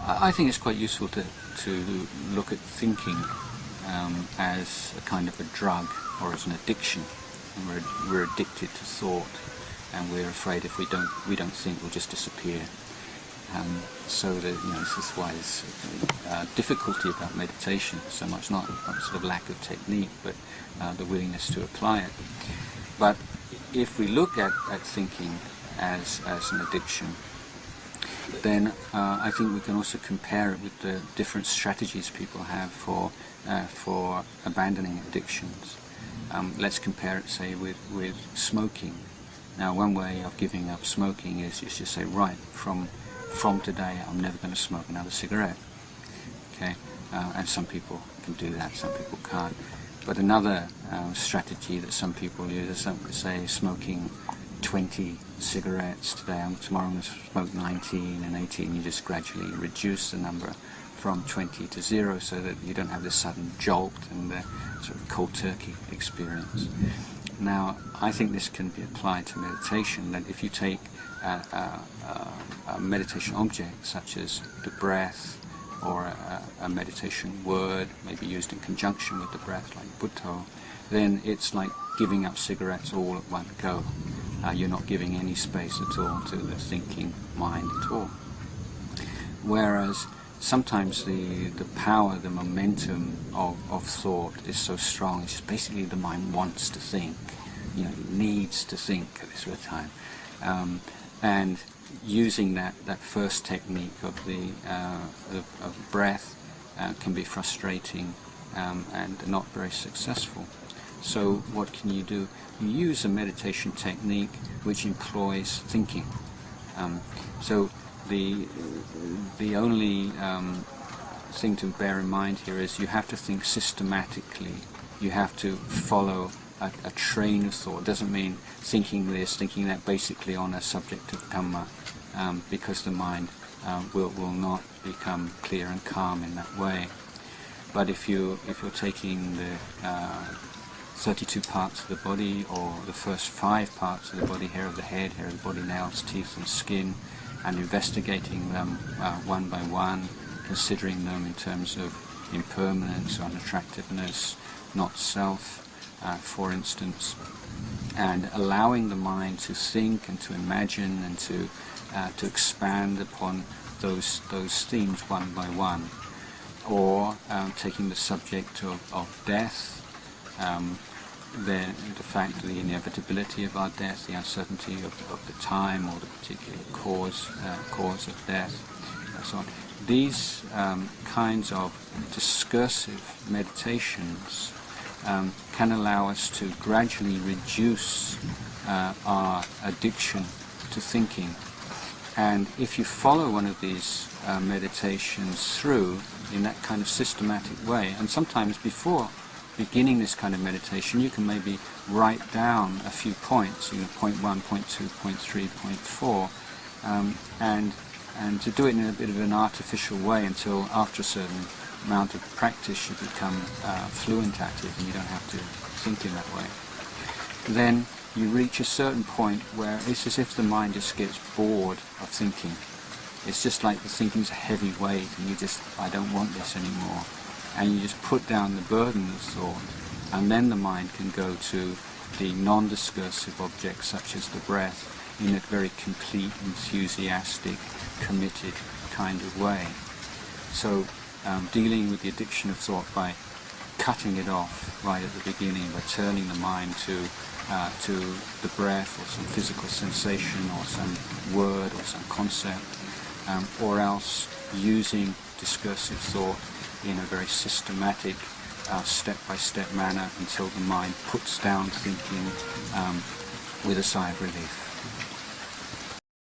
I think it's quite useful to look at thinking as a kind of a drug or as an addiction. And we're addicted to thought, and we're afraid if we don't think, we'll just disappear. So that, this is why there's difficulty about meditation so much, not sort of lack of technique, but the willingness to apply it. But if we look at thinking as an addiction, then I think we can also compare it with the different strategies people have for abandoning addictions. Let's compare it, say, with smoking. Now, one way of giving up smoking is just to say, right, from today I'm never going to smoke another cigarette. Okay, and some people can do that, some people can't. But another strategy that some people use is, say, smoking 20 cigarettes today, tomorrow I'm going to smoke 19 and 18. You just gradually reduce the number from 20 to 0 so that you don't have this sudden jolt and the sort of cold turkey experience. Now, I think this can be applied to meditation, that if you take a meditation object such as the breath, or a meditation word, maybe used in conjunction with the breath, like Buddha, then it's like giving up cigarettes all at one go. You're not giving any space at all to the thinking mind at all. Whereas sometimes the power, the momentum of thought is so strong, it's just basically the mind wants to think, it needs to think at this time. And using that first technique of the breath can be frustrating and not very successful. So what can you do? You use a meditation technique which employs thinking. So the only thing to bear in mind here is you have to think systematically. You have to follow a train of thought. It doesn't mean thinking this, thinking that, basically on a subject of Dhamma, because the mind will not become clear and calm in that way. But if you're taking the 32 parts of the body, or the first 5 parts of the body, hair of the head, hair of the body, nails, teeth and skin, and investigating them one by one, considering them in terms of impermanence, unattractiveness, not self, for instance, and allowing the mind to think and to imagine and to expand upon those themes one by one, or taking the subject of death, the fact, the inevitability of our death, the uncertainty of the time or the particular cause of death, and so on. These kinds of discursive meditations can allow us to gradually reduce our addiction to thinking. And if you follow one of these meditations through in that kind of systematic way, and sometimes before beginning this kind of meditation, you can maybe write down a few points, point 1, point 2, point 3, point 4, and to do it in a bit of an artificial way until after a certain amount of practice you become fluent at it and you don't have to think in that way. Then you reach a certain point where it's as if the mind just gets bored of thinking. It's just like the thinking's a heavy weight and you just, I don't want this anymore. And you just put down the burden of thought, and then the mind can go to the non-discursive objects such as the breath in a very complete, enthusiastic, committed kind of way. So dealing with the addiction of thought by cutting it off right at the beginning, by turning the mind to the breath or some physical sensation or some word or some concept, or else using discursive thought in a very systematic, step-by-step manner until the mind puts down thinking with a sigh of relief.